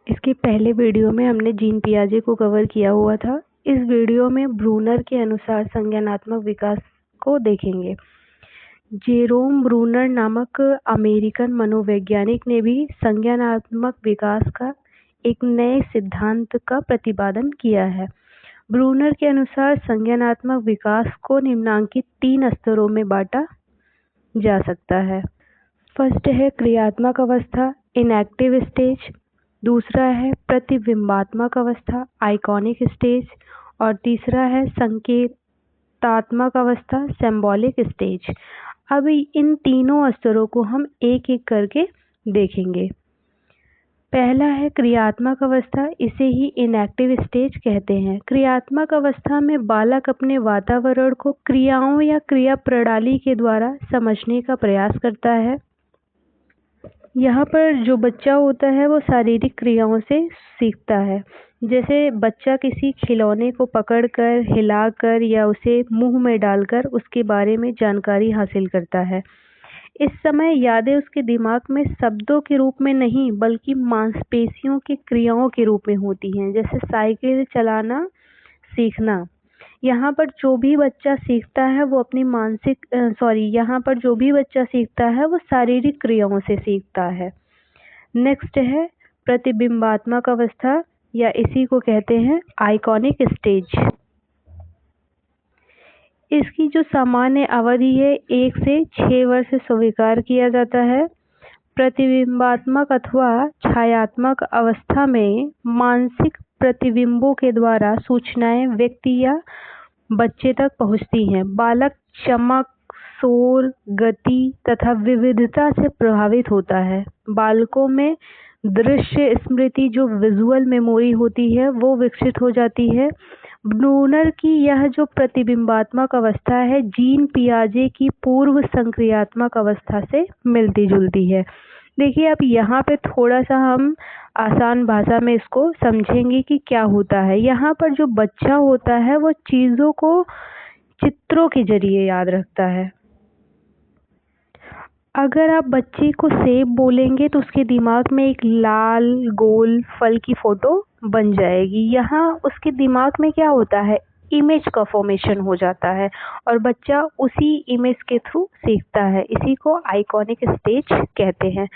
इसके पहले वीडियो में हमने जीन पियाजे को कवर किया हुआ था। इस वीडियो में ब्रूनर के अनुसार संज्ञानात्मक विकास को देखेंगे। जेरोम ब्रूनर नामक अमेरिकन मनोवैज्ञानिक ने भी संज्ञानात्मक विकास का एक नए सिद्धांत का प्रतिपादन किया है। ब्रूनर के अनुसार संज्ञानात्मक विकास को निम्नांकित 3 स्तरों में बांटा जा सकता है। फर्स्ट है क्रियात्मक अवस्था, इनएक्टिव स्टेज। दूसरा है प्रतिबिंबात्मक अवस्था, आइकॉनिक स्टेज। और तीसरा है संकेतात्मक अवस्था, सिंबॉलिक स्टेज। अब इन तीनों स्तरों को हम एक एक करके देखेंगे। पहला है क्रियात्मक अवस्था, इसे ही इनएक्टिव स्टेज कहते हैं। क्रियात्मक अवस्था में बालक अपने वातावरण को क्रियाओं या क्रिया प्रणाली के द्वारा समझने का प्रयास करता है। यहाँ पर जो बच्चा होता है वो शारीरिक क्रियाओं से सीखता है। जैसे बच्चा किसी खिलौने को पकड़कर, हिलाकर या उसे मुंह में डालकर उसके बारे में जानकारी हासिल करता है। इस समय यादें उसके दिमाग में शब्दों के रूप में नहीं बल्कि मांसपेशियों की क्रियाओं के रूप में होती हैं। जैसे साइकिल चलाना सीखना। यहाँ पर जो भी बच्चा सीखता है वो अपनी यहाँ पर जो भी बच्चा सीखता है वो शारीरिक क्रियाओं से सीखता है। नेक्स्ट है प्रतिबिंबात्मक अवस्था, या इसी को कहते हैं आइकॉनिक स्टेज। इसकी जो सामान्य अवधि है 1 से 6 वर्ष स्वीकार किया जाता है। प्रतिबिंबात्मक अथवा छायात्मक अवस्था में मानसिक प्रतिबिंबों के द्वारा सूचनाएं व्यक्ति या बच्चे तक पहुंचती हैं। बालक चमक, शोर, गति तथा विविधता से प्रभावित होता है। बालकों में दृश्य स्मृति, जो विजुअल मेमोरी होती है, वो विकसित हो जाती है। ब्रूनर की यह जो प्रतिबिंबात्मक अवस्था है जीन पियाजे की पूर्व संक्रियात्मक अवस्था से मिलती जुलती है। देखिए अब यहाँ पे थोड़ा सा हम आसान भाषा में इसको समझेंगे कि क्या होता है। यहाँ पर जो बच्चा होता है वो चीज़ों को चित्रों के जरिए याद रखता है। अगर आप बच्चे को सेब बोलेंगे तो उसके दिमाग में एक लाल गोल फल की फोटो बन जाएगी। यहाँ उसके दिमाग में क्या होता है, इमेज का फॉर्मेशन हो जाता है और बच्चा उसी इमेज के थ्रू सीखता है। इसी को आइकॉनिक स्टेज कहते हैं।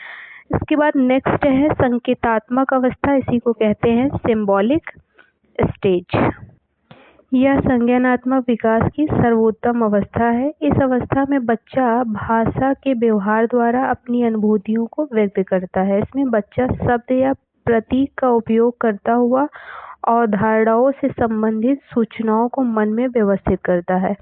इसके बाद नेक्स्ट है संकेतात्मक अवस्था, इसी को कहते हैं सिंबॉलिक स्टेज। यह संज्ञानात्मक विकास की सर्वोत्तम अवस्था है। इस अवस्था में बच्चा भाषा के व्यवहार द्वारा अपनी अनुभूतियों को व्यक्त करता है। इसमें बच्चा शब्द या प्रतीक का उपयोग करता हुआ अवधारणाओं से संबंधित सूचनाओं को मन में व्यवस्थित करता है।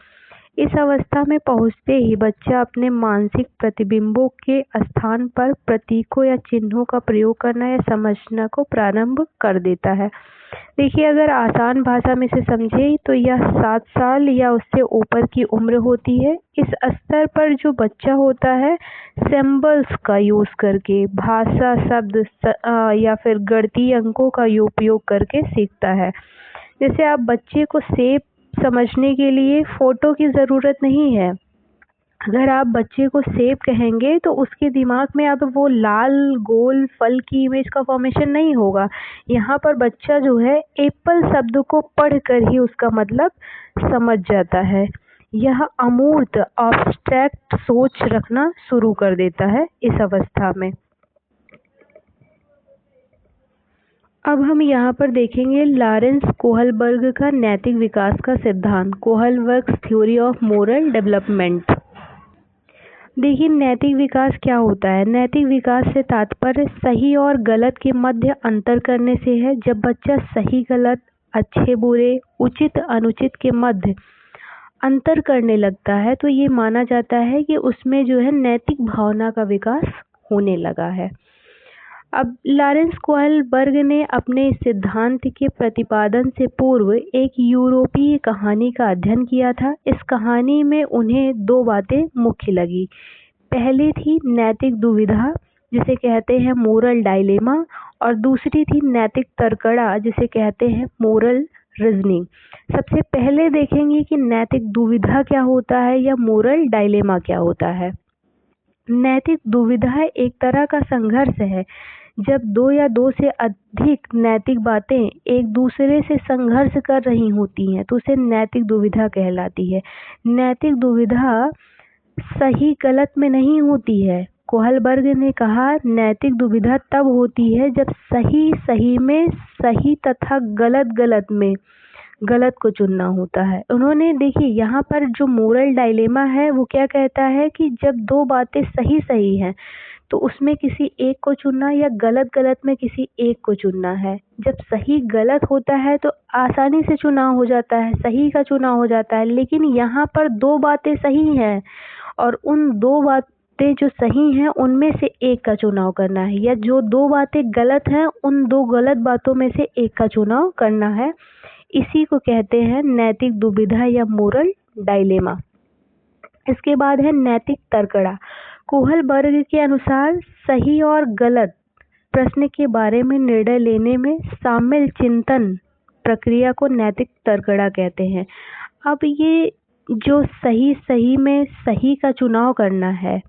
इस अवस्था में पहुंचते ही बच्चा अपने मानसिक प्रतिबिंबों के स्थान पर प्रतीकों या चिन्हों का प्रयोग करना या समझना को प्रारंभ कर देता है। देखिए अगर आसान भाषा में से समझे तो यह 7 साल या उससे ऊपर की उम्र होती है। इस स्तर पर जो बच्चा होता है सिंबल्स का यूज करके, भाषा, शब्द या फिर गणितीय अंकों का उपयोग करके सीखता है। जैसे आप बच्चे को सेब समझने के लिए फोटो की ज़रूरत नहीं है। अगर आप बच्चे को सेब कहेंगे तो उसके दिमाग में अब वो लाल गोल फल की इमेज का फॉर्मेशन नहीं होगा। यहाँ पर बच्चा जो है एप्पल शब्द को पढ़कर ही उसका मतलब समझ जाता है। यह अमूर्त एब्स्ट्रैक्ट सोच रखना शुरू कर देता है इस अवस्था में। अब हम यहाँ पर देखेंगे लॉरेंस कोहलबर्ग का नैतिक विकास का सिद्धांत, Kohlberg theory of moral development. देखिए नैतिक विकास क्या होता है। नैतिक विकास से तात्पर्य सही और गलत के मध्य अंतर करने से है। जब बच्चा सही गलत, अच्छे बुरे, उचित अनुचित के मध्य अंतर करने लगता है तो ये माना जाता है कि उसमें जो है नैतिक भावना का विकास होने लगा है। अब लॉरेंस कोहलबर्ग ने अपने सिद्धांत के प्रतिपादन से पूर्व एक यूरोपीय कहानी का अध्ययन किया था। इस कहानी में उन्हें 2 बातें मुख्य लगी। पहली थी नैतिक दुविधा, जिसे कहते हैं मोरल डायलेमा, और दूसरी थी नैतिक तर्कड़ा, जिसे कहते हैं मोरल रीजनिंग। सबसे पहले देखेंगे कि नैतिक दुविधा क्या होता है या मोरल डायलेमा क्या होता है। नैतिक दुविधा एक तरह का संघर्ष है जब दो या दो से अधिक नैतिक बातें एक दूसरे से संघर्ष कर रही होती हैं तो उसे नैतिक दुविधा कहलाती है। नैतिक दुविधा सही गलत में नहीं होती है। कोहलबर्ग ने कहा, नैतिक दुविधा तब होती है जब सही सही में सही तथा गलत गलत में गलत को चुनना होता है। उन्होंने देखिए यहाँ पर जो मोरल डायलेमा है वो क्या कहता है कि जब दो बातें सही सही हैं तो उसमें किसी एक को चुनना या गलत गलत में किसी एक को चुनना है। जब सही गलत होता है तो आसानी से चुनाव हो जाता है, सही का चुनाव हो जाता है। लेकिन यहाँ पर दो बातें सही हैं और उन दो बातें जो सही हैं उनमें से एक का चुनाव करना है, या जो दो बातें गलत हैं उन दो गलत बातों में से एक का चुनाव करना है। इसी को कहते हैं नैतिक दुविधा या मोरल डायलेमा। इसके बाद है नैतिक तर्कड़ा। कोहलबर्ग के अनुसार सही और गलत प्रश्न के बारे में निर्णय लेने में शामिल चिंतन प्रक्रिया को नैतिक तर्कड़ा कहते हैं। अब ये जो सही सही में सही का चुनाव करना है,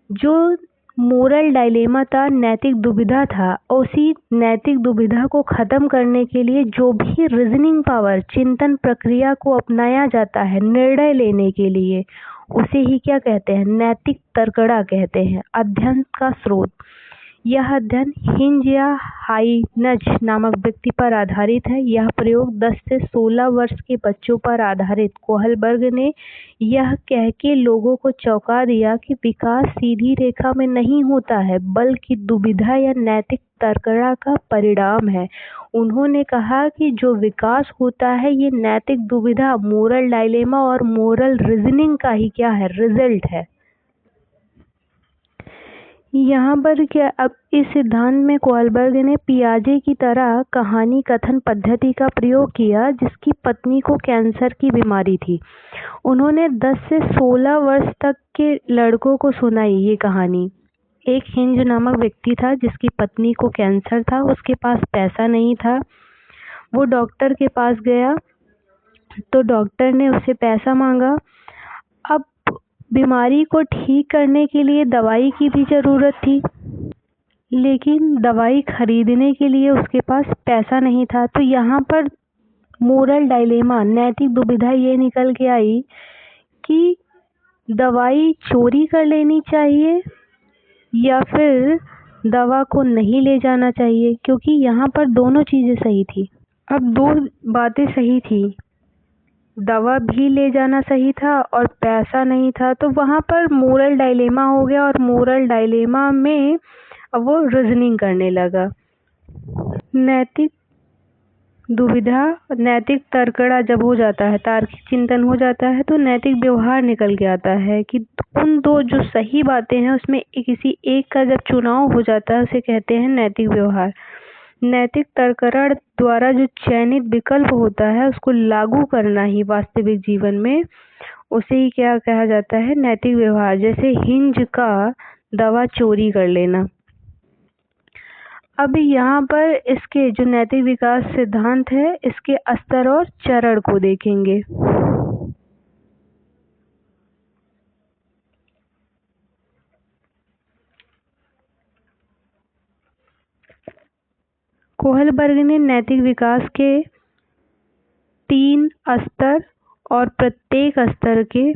जो मोरल डायलेमा था, नैतिक दुविधा था, उसी नैतिक दुविधा को खत्म करने के लिए जो भी रीजनिंग पावर, चिंतन प्रक्रिया को अपनाया जाता है निर्णय लेने के लिए, उसे ही क्या कहते हैं, नैतिक तर्कड़ा कहते हैं। अध्ययन का स्रोत। यह अध्ययन हिंज या हाइनज नामक व्यक्ति पर आधारित है। यह प्रयोग 10 से 16 वर्ष के बच्चों पर आधारित। कोहलबर्ग ने यह कह के लोगों को चौंका दिया कि विकास सीधी रेखा में नहीं होता है बल्कि दुविधा या नैतिक तर्कड़ा का परिणाम है। उन्होंने कहा कि जो विकास होता है ये नैतिक दुविधा, मोरल डायलेमा और मोरल रीजनिंग का ही क्या है, रिजल्ट है। यहाँ पर क्या, अब इस सिद्धांत में कोहलबर्ग ने पियाजे की तरह कहानी कथन पद्धति का प्रयोग किया जिसकी पत्नी को कैंसर की बीमारी थी। उन्होंने 10 से 16 वर्ष तक के लड़कों को सुनाई ये कहानी। एक हिंज नामक व्यक्ति था जिसकी पत्नी को कैंसर था, उसके पास पैसा नहीं था। वो डॉक्टर के पास गया तो डॉक्टर ने उससे पैसा मांगा। अब बीमारी को ठीक करने के लिए दवाई की भी ज़रूरत थी, लेकिन दवाई खरीदने के लिए उसके पास पैसा नहीं था। तो यहाँ पर मोरल डायलेमा, नैतिक दुविधा ये निकल के आई कि दवाई चोरी कर लेनी चाहिए या फिर दवा को नहीं ले जाना चाहिए, क्योंकि यहाँ पर दोनों चीज़ें सही थी। अब दो बातें सही थी, दवा भी ले जाना सही था और पैसा नहीं था, तो वहाँ पर मोरल डायलेमा हो गया और मोरल डायलेमा में वो रीजनिंग करने लगा। नैतिक दुविधा, नैतिक तर्कड़ा जब हो जाता है, तार्किक चिंतन हो जाता है, तो नैतिक व्यवहार निकल के आता है कि उन दो जो सही बातें हैं उसमें किसी एक का जब चुनाव हो जाता है उसे कहते हैं नैतिक व्यवहार। नैतिक तर्कड़ा द्वारा जो चयनित विकल्प होता है उसको लागू करना ही वास्तविक जीवन में, उसे ही क्या कहा जाता है, नैतिक व्यवहार। जैसे हिंज का दवा चोरी कर लेना। अब यहाँ पर इसके जो नैतिक विकास सिद्धांत है इसके स्तर और चरण को देखेंगे। कोहलबर्ग ने नैतिक विकास के 3 स्तर और प्रत्येक स्तर के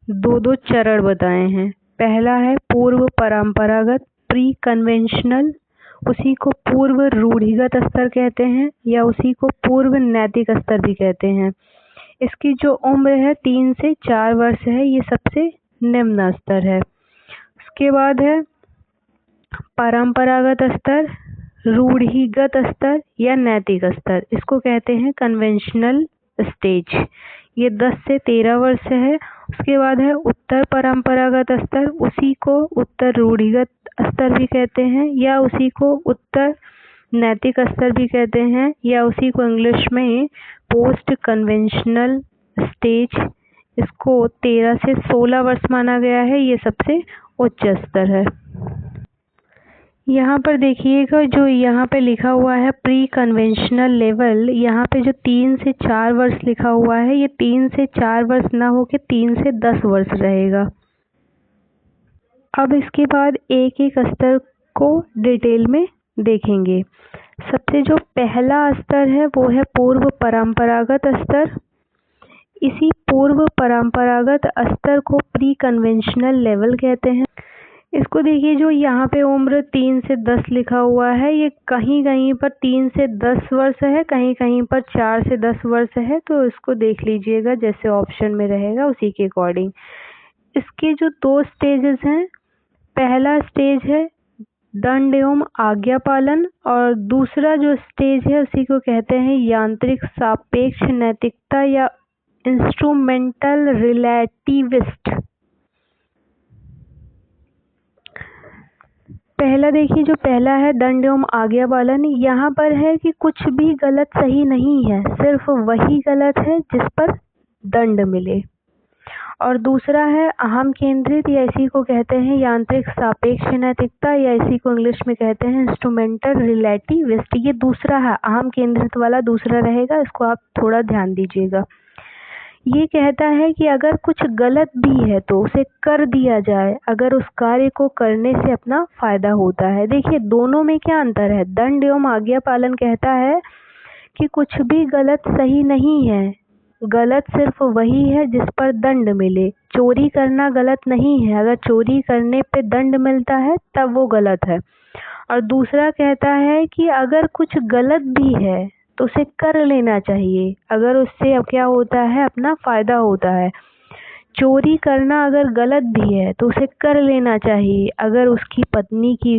2-2 चरण बताए हैं। पहला है पूर्व परंपरागत, प्री कन्वेंशनल, उसी को पूर्व रूढ़िगत स्तर कहते हैं या उसी को पूर्व नैतिक स्तर भी कहते हैं। इसकी जो उम्र है 3 से 4 वर्ष है, ये सबसे निम्न स्तर है। उसके बाद है परंपरागत स्तर, रूढ़िगत स्तर या नैतिक स्तर, इसको कहते हैं कन्वेंशनल स्टेज, ये 10 से 13 वर्ष है। उसके बाद है उत्तर परंपरागत स्तर, उसी को उत्तर रूढ़िगत स्तर भी कहते हैं या उसी को उत्तर नैतिक स्तर भी कहते हैं या उसी को इंग्लिश में पोस्ट कन्वेंशनल स्टेज, इसको 13 से 16 वर्ष माना गया है, ये सबसे उच्च स्तर है। यहाँ पर देखिएगा जो यहाँ पे लिखा हुआ है प्री कन्वेंशनल लेवल, यहाँ पे जो 3 से 4 वर्ष लिखा हुआ है ये 3 से 4 वर्ष ना होके 3 से 10 वर्ष रहेगा। अब इसके बाद एक एक स्तर को डिटेल में देखेंगे। सबसे जो पहला स्तर है वो है पूर्व परंपरागत स्तर। इसी पूर्व परंपरागत स्तर को प्री कन्वेंशनल लेवल कहते हैं। इसको देखिए, जो यहाँ पे उम्र 3 से 10 लिखा हुआ है, ये कहीं कहीं पर 3 से 10 वर्ष है, कहीं कहीं पर 4 से 10 वर्ष है, तो इसको देख लीजिएगा जैसे ऑप्शन में रहेगा उसी के अकॉर्डिंग। इसके जो 2 स्टेजेस हैं, पहला स्टेज है दंड एवं आज्ञा पालन और दूसरा जो स्टेज है उसी को कहते हैं यांत्रिक सापेक्ष नैतिकता या इंस्ट्रूमेंटल रिलेटिविस्ट। पहला देखिए, जो पहला है दंड एवं आज्ञा पालन, यहाँ पर है कि कुछ भी गलत सही नहीं है, सिर्फ वही गलत है जिस पर दंड मिले। और दूसरा है अहम केंद्रित या इसी को कहते हैं यांत्रिक सापेक्ष नैतिकता या इसी को इंग्लिश में कहते हैं इंस्ट्रूमेंटल रिलेटिविस्ट। ये दूसरा है, अहम केंद्रित वाला दूसरा रहेगा, इसको आप थोड़ा ध्यान दीजिएगा। ये कहता है कि अगर कुछ गलत भी है तो उसे कर दिया जाए अगर उस कार्य को करने से अपना फायदा होता है। देखिए दोनों में क्या अंतर है। दंड एवं आज्ञा पालन कहता है कि कुछ भी गलत सही नहीं है, गलत सिर्फ वही है जिस पर दंड मिले। चोरी करना गलत नहीं है, अगर चोरी करने पे दंड मिलता है तब वो गलत है। और दूसरा कहता है कि अगर कुछ गलत भी है तो उसे कर लेना चाहिए अगर उससे अब क्या होता है, अपना फायदा होता है। चोरी करना अगर गलत भी है तो उसे कर लेना चाहिए अगर उसकी पत्नी की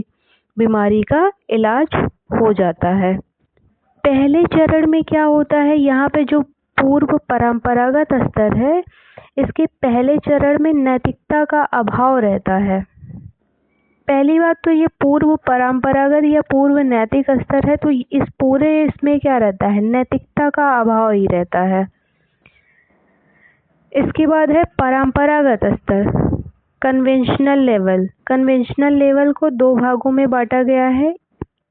बीमारी का इलाज हो जाता है। पहले चरण में क्या होता है, यहाँ पे जो पूर्व परंपरागत स्तर है, इसके पहले चरण में नैतिकता का अभाव रहता है। पहली बात तो ये पूर्व परंपरागत या पूर्व नैतिक स्तर है, तो इस पूरे इसमें क्या रहता है, नैतिकता का अभाव ही रहता है। इसके बाद है परंपरागत स्तर, कन्वेंशनल लेवल। कन्वेंशनल लेवल को 2 भागों में बांटा गया है।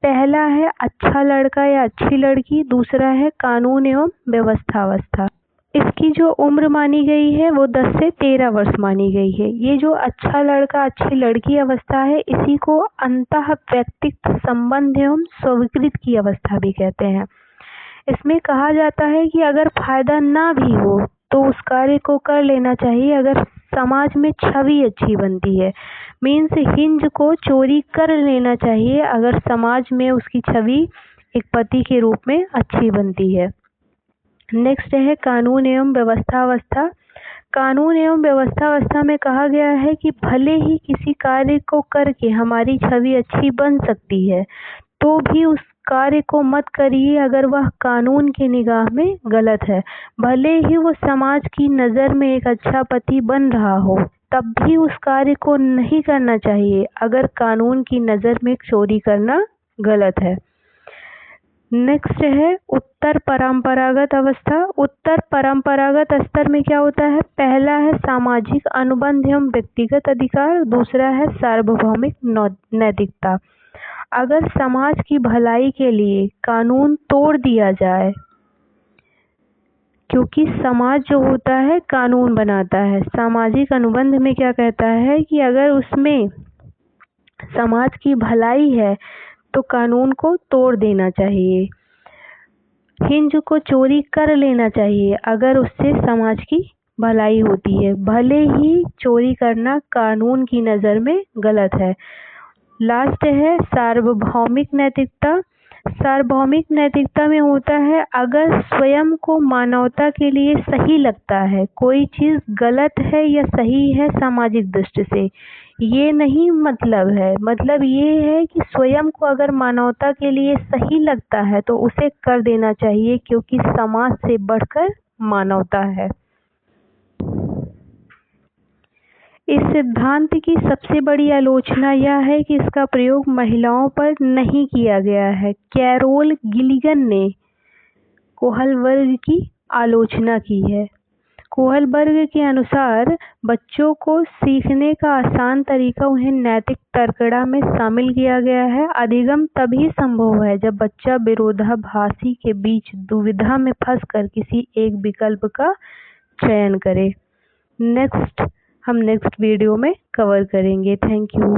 पहला है अच्छा लड़का या अच्छी लड़की, दूसरा है कानून एवं व्यवस्थावस्था। इसकी जो उम्र मानी गई है वो 10 से 13 वर्ष मानी गई है। ये जो अच्छा लड़का अच्छी लड़की अवस्था है, इसी को अंतः व्यक्तित्व संबंध एवं स्वीकृत की अवस्था भी कहते हैं। इसमें कहा जाता है कि अगर फायदा ना भी हो तो उस कार्य को कर लेना चाहिए अगर समाज में छवि अच्छी बनती है। मीन्स हिंज को चोरी कर लेना चाहिए अगर समाज में उसकी छवि एक पति के रूप में अच्छी बनती है। नेक्स्ट है कानून एवं व्यवस्थावस्था। कानून एवं व्यवस्थावस्था में कहा गया है कि भले ही किसी कार्य को करके हमारी छवि अच्छी बन सकती है, तो भी उस कार्य को मत करिए अगर वह कानून की निगाह में गलत है। भले ही वो समाज की नज़र में एक अच्छा पति बन रहा हो, तब भी उस कार्य को नहीं करना चाहिए अगर कानून की नज़र में चोरी करना गलत है। नेक्स्ट है उत्तर परंपरागत अवस्था। उत्तर परंपरागत स्तर में क्या होता है, पहला है सामाजिक अनुबंध एवं व्यक्तिगत अधिकार, दूसरा है सार्वभौमिक नैतिकता। अगर समाज की भलाई के लिए कानून तोड़ दिया जाए, क्योंकि समाज जो होता है कानून बनाता है। सामाजिक अनुबंध में क्या कहता है कि अगर उसमें समाज की भलाई है तो कानून को तोड़ देना चाहिए। हिंज को चोरी कर लेना चाहिए अगर उससे समाज की भलाई होती है, भले ही चोरी करना कानून की नज़र में गलत है। लास्ट है सार्वभौमिक नैतिकता। सार्वभौमिक नैतिकता में होता है अगर स्वयं को मानवता के लिए सही लगता है, कोई चीज़ गलत है या सही है सामाजिक दृष्टि से, ये नहीं मतलब है। मतलब ये है कि स्वयं को अगर मानवता के लिए सही लगता है तो उसे कर देना चाहिए, क्योंकि समाज से बढ़कर मानवता है। इस सिद्धांत की सबसे बड़ी आलोचना यह है कि इसका प्रयोग महिलाओं पर नहीं किया गया है। कैरोल गिलिगन ने कोहलबर्ग की आलोचना की है। कोहलबर्ग के अनुसार बच्चों को सीखने का आसान तरीका उन्हें नैतिक तर्कड़ा में शामिल किया गया है। अधिगम तभी संभव है जब बच्चा विरोधाभासी के बीच दुविधा में फंसकर किसी एक विकल्प का चयन करे। हम नेक्स्ट वीडियो में कवर करेंगे। Thank you.